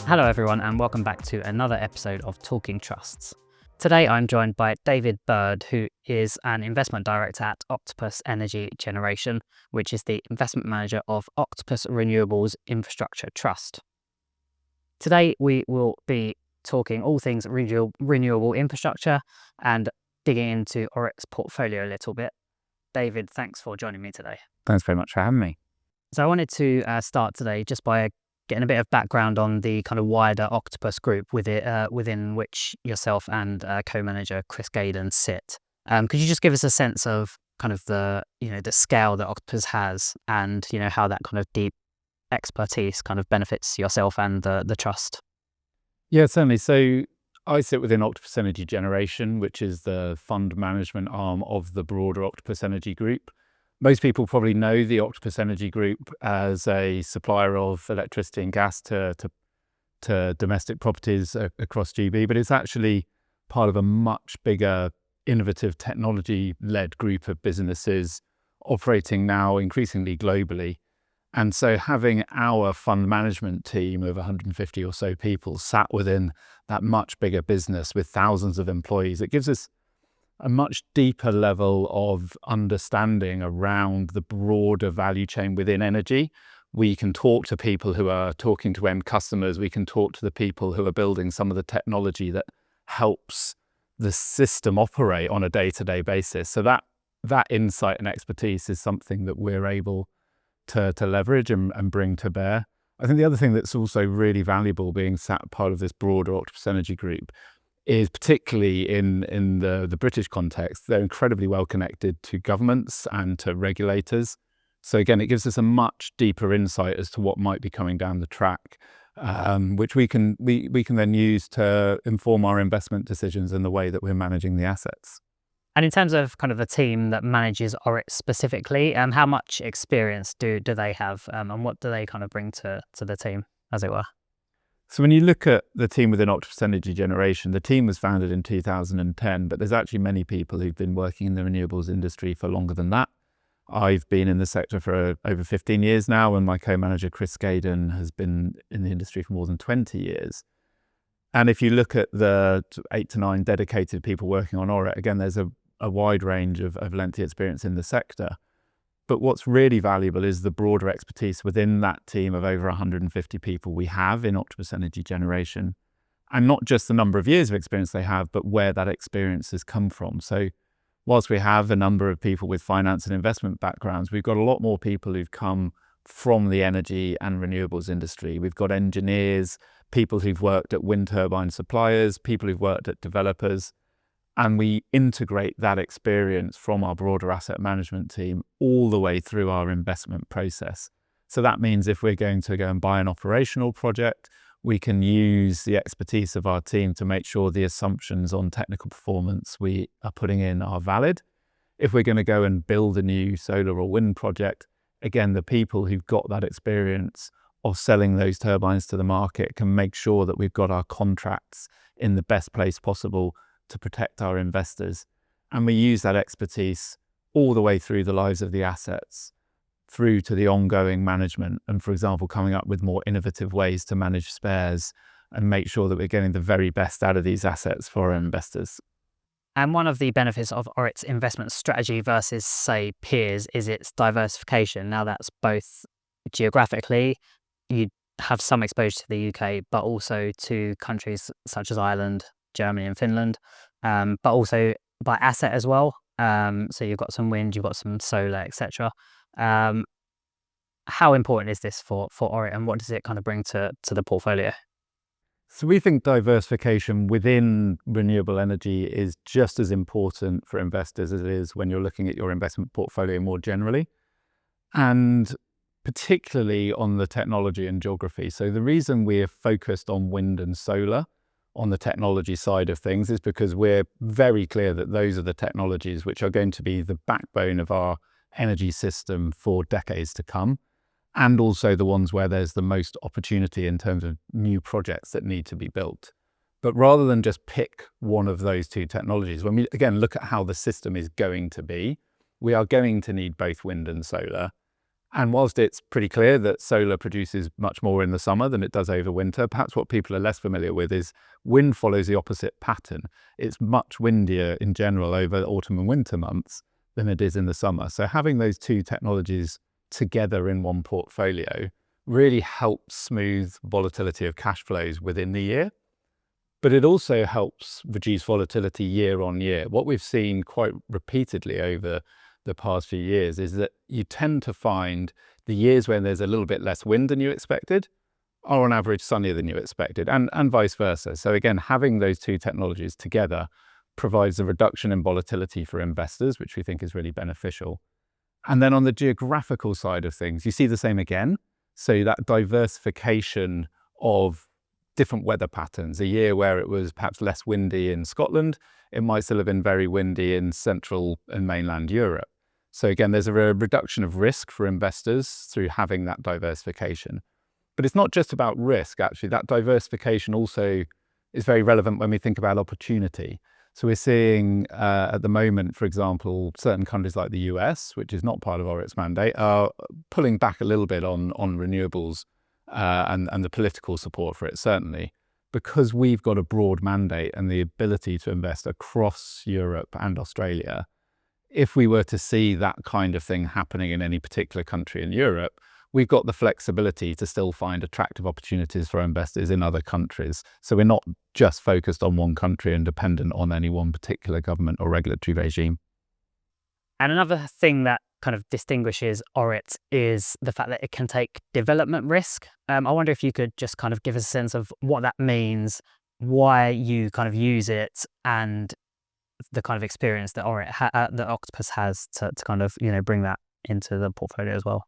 Hello everyone and welcome back to another episode of Talking Trusts. Today I'm joined by David Bird, who is an investment director at Octopus Energy Generation, which is the investment manager of Octopus Renewables Infrastructure Trust. Today we will be talking all things renewable infrastructure and digging into ORIT's portfolio a little bit. David, thanks for joining me today. Thanks very much for having me. So I wanted to start today just by getting a bit of background on the kind of wider Octopus group within which yourself and co-manager Chris Gaydon sit. Could you just give us a sense of kind of the scale that Octopus has and how that kind of deep expertise kind of benefits yourself and the trust? Yeah, certainly. So I sit within Octopus Energy Generation, which is the fund management arm of the broader Octopus Energy Group. Most people probably know the Octopus Energy Group as a supplier of electricity and gas to domestic properties across GB, but it's actually part of a much bigger, innovative, technology-led group of businesses operating now increasingly globally. And so having our fund management team of 150 or so people sat within that much bigger business with thousands of employees, it gives us a much deeper level of understanding around the broader value chain within energy. We can talk to people who are talking to end customers. We can talk to the people who are building some of the technology that helps the system operate on a day-to-day basis. So that insight and expertise is something that we're able to leverage and bring to bear. I think the other thing that's also really valuable being sat part of this broader Octopus Energy Group is, particularly in the British context, they're incredibly well connected to governments and to regulators. So again, it gives us a much deeper insight as to what might be coming down the track, which we can then use to inform our investment decisions in the way that we're managing the assets. And in terms of kind of the team that manages ORIT specifically, how much experience do they have, and what do they kind of bring to the team, as it were? So when you look at the team within Octopus Energy Generation, the team was founded in 2010, but there's actually many people who've been working in the renewables industry for longer than that. I've been in the sector for over 15 years now, and my co-manager Chris Gaydon has been in the industry for more than 20 years. And if you look at the 8 to 9 dedicated people working on ORIT, again, there's a wide range of lengthy experience in the sector. But what's really valuable is the broader expertise within that team of over 150 people we have in Octopus Energy Generation. And not just the number of years of experience they have, but where that experience has come from. So whilst we have a number of people with finance and investment backgrounds, we've got a lot more people who've come from the energy and renewables industry. We've got engineers, people who've worked at wind turbine suppliers, people who've worked at developers. And we integrate that experience from our broader asset management team all the way through our investment process. So that means if we're going to go and buy an operational project, we can use the expertise of our team to make sure the assumptions on technical performance we are putting in are valid. If we're going to go and build a new solar or wind project, again, the people who've got that experience of selling those turbines to the market can make sure that we've got our contracts in the best place possible to protect our investors. And we use that expertise all the way through the lives of the assets, through to the ongoing management, and, for example, coming up with more innovative ways to manage spares and make sure that we're getting the very best out of these assets for our investors. And one of the benefits of ORIT's investment strategy versus, say, peers is its diversification. Now, that's both geographically, you have some exposure to the UK, but also to countries such as Ireland, Germany and Finland, but also by asset as well. So you've got some wind, you've got some solar, etc. How important is this for ORIT, and what does it kind of bring to the portfolio? So we think diversification within renewable energy is just as important for investors as it is when you're looking at your investment portfolio more generally, and particularly on the technology and geography. So the reason we're focused on wind and solar on the technology side of things is because we're very clear that those are the technologies which are going to be the backbone of our energy system for decades to come, and also the ones where there's the most opportunity in terms of new projects that need to be built. But rather than just pick one of those two technologies, when we again look at how the system is going to be, we are going to need both wind and solar. And whilst it's pretty clear that solar produces much more in the summer than it does over winter, perhaps what people are less familiar with is wind follows the opposite pattern. It's much windier in general over autumn and winter months than it is in the summer. So having those two technologies together in one portfolio really helps smooth volatility of cash flows within the year. But it also helps reduce volatility year on year. What we've seen quite repeatedly over the past few years is that you tend to find the years when there's a little bit less wind than you expected are on average sunnier than you expected, and vice versa. So again, having those two technologies together provides a reduction in volatility for investors, which we think is really beneficial. And then on the geographical side of things, you see the same again. So that diversification of different weather patterns, a year where it was perhaps less windy in Scotland, it might still have been very windy in central and mainland Europe. So again, there's a reduction of risk for investors through having that diversification. But it's not just about risk, actually. That diversification also is very relevant when we think about opportunity. So we're seeing at the moment, for example, certain countries like the US, which is not part of ORIT's mandate, are pulling back a little bit on renewables and the political support for it, certainly. Because we've got a broad mandate and the ability to invest across Europe and Australia, if we were to see that kind of thing happening in any particular country in Europe, we've got the flexibility to still find attractive opportunities for investors in other countries. So we're not just focused on one country and dependent on any one particular government or regulatory regime. And another thing that kind of distinguishes ORIT is the fact that it can take development risk. I wonder if you could just kind of give us a sense of what that means, why you kind of use it, and the kind of experience that that Octopus has to kind of bring that into the portfolio as well.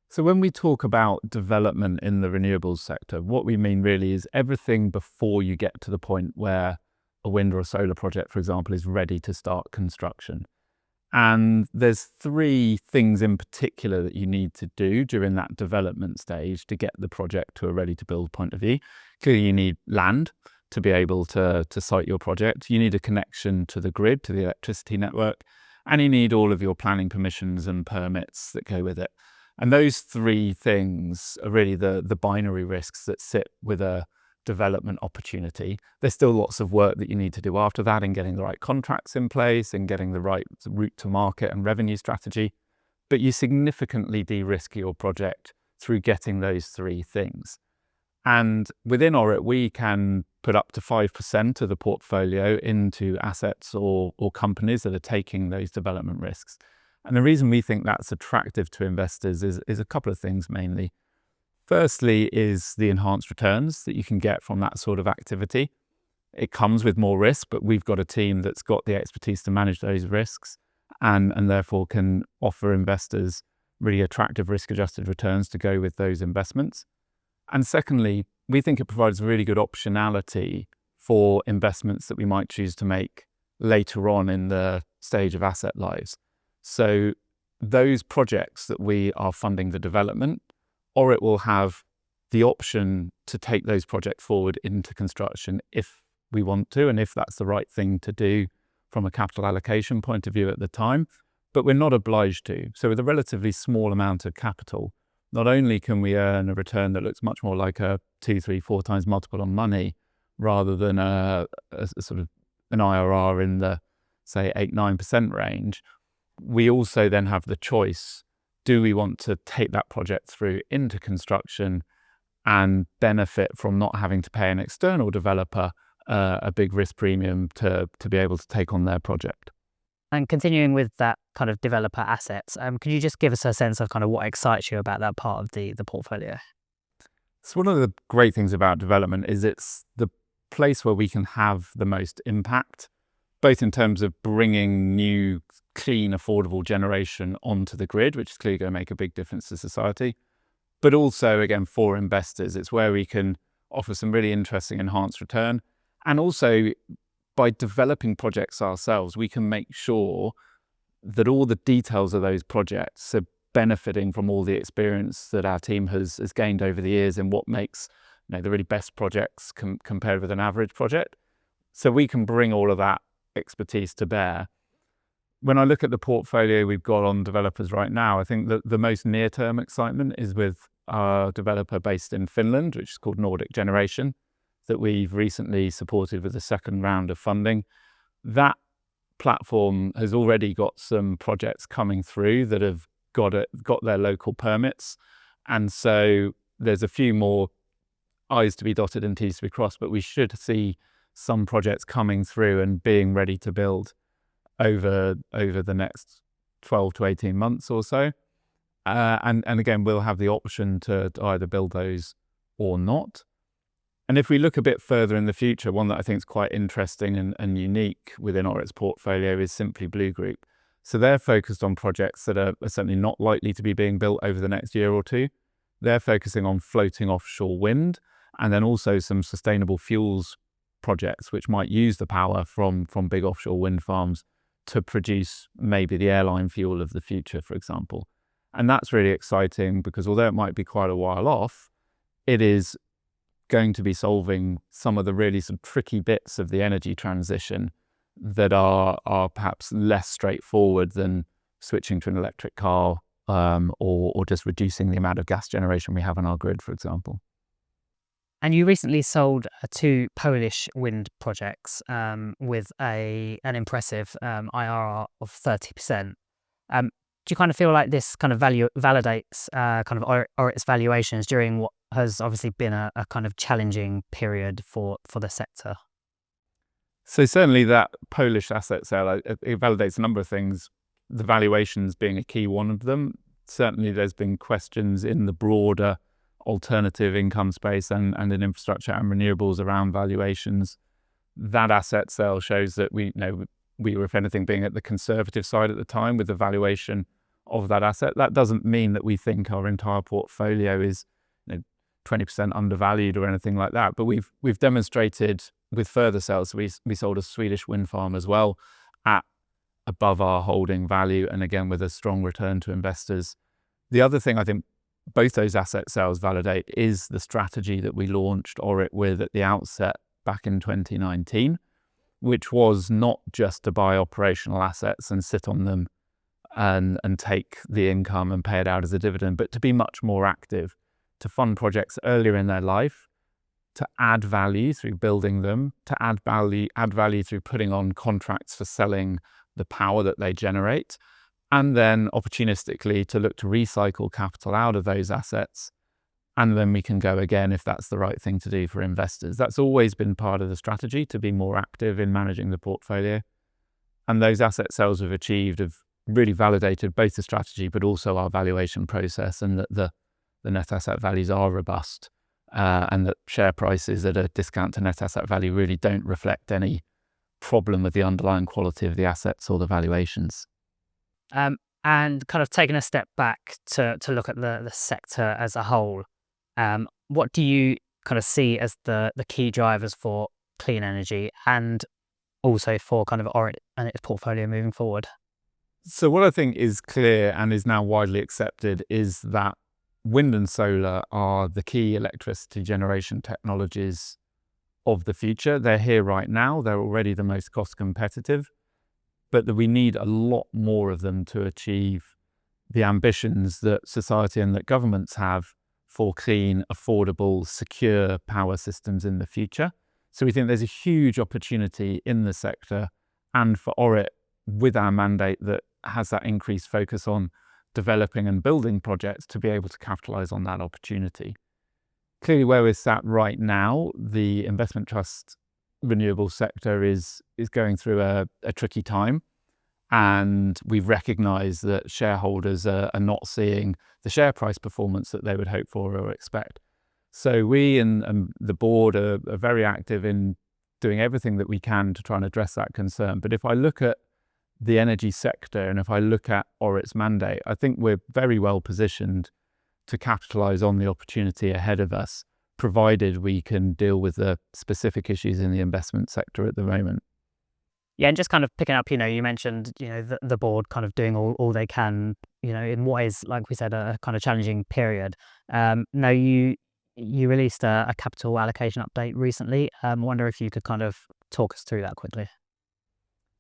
So when we talk about development in the renewables sector, what we mean really is everything before you get to the point where a wind or a solar project, for example, is ready to start construction. And there's three things in particular that you need to do during that development stage to get the project to a ready to build point of view. Clearly, you need land to be able to site your project. You need a connection to the grid, to the electricity network, and you need all of your planning permissions and permits that go with it. And those three things are really the binary risks that sit with a development opportunity. There's still lots of work that you need to do after that in getting the right contracts in place and getting the right route to market and revenue strategy. But you significantly de-risk your project through getting those three things. And within ORIT, we can put up to 5% of the portfolio into assets or companies that are taking those development risks. And the reason we think that's attractive to investors is a couple of things mainly. Firstly is the enhanced returns that you can get from that sort of activity. It comes with more risk, but we've got a team that's got the expertise to manage those risks and therefore can offer investors really attractive risk-adjusted returns to go with those investments. And secondly, we think it provides really good optionality for investments that we might choose to make later on in the stage of asset lives. So those projects that we are funding the development, ORIT will have the option to take those projects forward into construction if we want to, and if that's the right thing to do from a capital allocation point of view at the time, but we're not obliged to. So with a relatively small amount of capital, not only can we earn a return that looks much more like a 2, 3, 4 times multiple on money rather than a sort of an IRR in the, say, 8, 9% range, we also then have the choice. Do we want to take that project through into construction and benefit from not having to pay an external developer a big risk premium to be able to take on their project? And continuing with that kind of developer assets, can you just give us a sense of kind of what excites you about that part of the portfolio? So one of the great things about development is it's the place where we can have the most impact, both in terms of bringing new, clean, affordable generation onto the grid, which is clearly going to make a big difference to society, but also, again, for investors. It's where we can offer some really interesting enhanced return. And also, by developing projects ourselves, we can make sure that all the details of those projects are benefiting from all the experience that our team has gained over the years in what makes the really best projects compared with an average project. So we can bring all of that expertise to bear. when I look at the portfolio we've got on developers right now, I think that the most near-term excitement is with our developer based in Finland, which is called Nordic Generation, that we've recently supported with the second round of funding. That platform has already got some projects coming through that have got their local permits. And so there's a few more I's to be dotted and T's to be crossed, but we should see some projects coming through and being ready to build over the next 12 to 18 months or so. And again, we'll have the option to either build those or not. And if we look a bit further in the future, one that I think is quite interesting and unique within ORIT's portfolio is Simply Blue Group. So they're focused on projects that are certainly not likely to be being built over the next year or two. They're focusing on floating offshore wind and then also some sustainable fuels projects, which might use the power from big offshore wind farms to produce maybe the airline fuel of the future, for example. And that's really exciting because although it might be quite a while off, it is going to be solving some of the really sort of tricky bits of the energy transition that are perhaps less straightforward than switching to an electric car or just reducing the amount of gas generation we have on our grid, for example. And you recently sold 2 Polish wind projects with an impressive IRR of 30%. Do you kind of feel like this kind of validates kind of ORIT's valuations during what has obviously been a kind of challenging period for the sector? So certainly that Polish asset sale, it validates a number of things, the valuations being a key one of them. Certainly there's been questions in the broader alternative income space and in infrastructure and renewables around valuations. That asset sale shows that we were, if anything, being at the conservative side at the time with the valuation of that asset. That doesn't mean that we think our entire portfolio is 20% undervalued or anything like that. But we've demonstrated with further sales. We sold a Swedish wind farm as well at above our holding value, and again with a strong return to investors. The other thing I think both those asset sales validate is the strategy that we launched ORIT with at the outset back in 2019, which was not just to buy operational assets and sit on them and take the income and pay it out as a dividend, but to be much more active, to fund projects earlier in their life, to add value through building them, to add value through putting on contracts for selling the power that they generate, and then opportunistically to look to recycle capital out of those assets. And then we can go again if that's the right thing to do for investors. That's always been part of the strategy, to be more active in managing the portfolio. And those asset sales we've achieved have really validated both the strategy, but also our valuation process, and that the net asset values are robust, and that share prices at a discount to net asset value really don't reflect any problem with the underlying quality of the assets or the valuations. And kind of taking a step back to look at the sector as a whole, what do you kind of see as the key drivers for clean energy and also for kind of ORIT and its portfolio moving forward? So what I think is clear and is now widely accepted is that wind and solar are the key electricity generation technologies of the future. They're here right now. They're already the most cost competitive, but that we need a lot more of them to achieve the ambitions that society and that governments have for clean, affordable, secure power systems in the future. So we think there's a huge opportunity in the sector, and for ORIT, with our mandate that has that increased focus on developing and building projects, to be able to capitalize on that opportunity. Clearly, where we're sat right now, the investment trust renewable sector is going through a tricky time, and we've recognized that shareholders are not seeing the share price performance that they would hope for or expect. So we and the board are very active in doing everything that we can to try and address that concern. But if I look at the energy sector and if I look at ORIT's mandate, I think we're very well positioned to capitalize on the opportunity ahead of us, provided we can deal with the specific issues in the investment sector at the moment. Yeah, and just kind of picking up, you mentioned, the board kind of doing all they can, in what is, like we said, a kind of challenging period. Now, you released a capital allocation update recently. I wonder if you could kind of talk us through that quickly.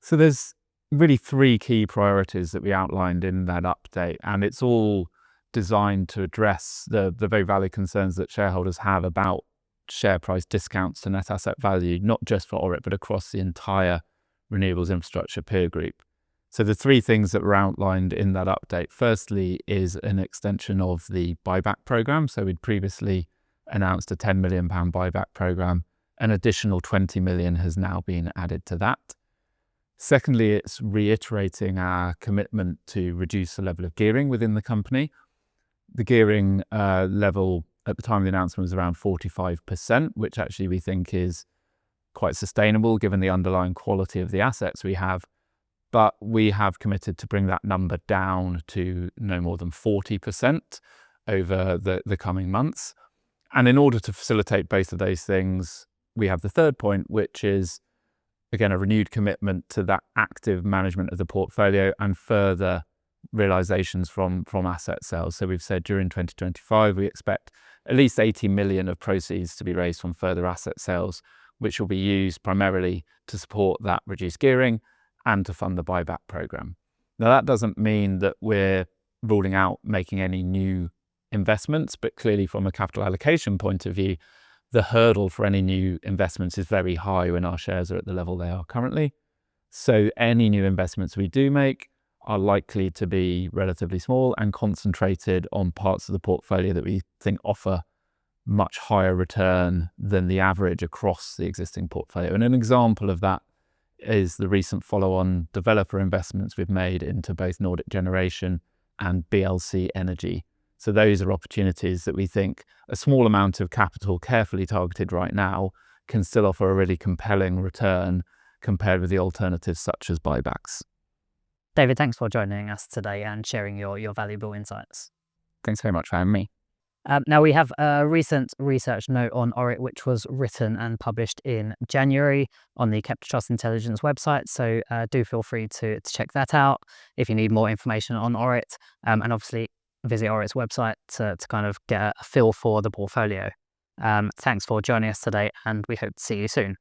So there's really three key priorities that we outlined in that update, and it's all designed to address the very valid concerns that shareholders have about share price discounts to net asset value, not just for ORIT, but across the entire renewables infrastructure peer group. So the three things that were outlined in that update, firstly, is an extension of the buyback program. So we'd previously announced a £10 million buyback program. An additional 20 million has now been added to that. Secondly, it's reiterating our commitment to reduce the level of gearing within the company. The gearing level at the time of the announcement was around 45%, which actually we think is quite sustainable given the underlying quality of the assets we have. But we have committed to bring that number down to no more than 40% over the coming months. And in order to facilitate both of those things, we have the third point, which is, again, a renewed commitment to that active management of the portfolio and further realizations from asset sales. So we've said during 2025, we expect at least 80 million of proceeds to be raised from further asset sales, which will be used primarily to support that reduced gearing and to fund the buyback program. Now, that doesn't mean that we're ruling out making any new investments, but clearly from a capital allocation point of view, the hurdle for any new investments is very high when our shares are at the level they are currently. So any new investments we do make are likely to be relatively small and concentrated on parts of the portfolio that we think offer much higher return than the average across the existing portfolio. And an example of that is the recent follow-on developer investments we've made into both Nordic Generation and BLC Energy. So those are opportunities that we think a small amount of capital carefully targeted right now can still offer a really compelling return compared with the alternatives such as buybacks. David, thanks for joining us today and sharing your valuable insights. Thanks very much for having me. Now, we have a recent research note on ORIT, which was written and published in January on the Kepler Trust Intelligence website. So do feel free to check that out if you need more information on ORIT. And obviously, visit ORIT's website to kind of get a feel for the portfolio. Thanks for joining us today, and we hope to see you soon.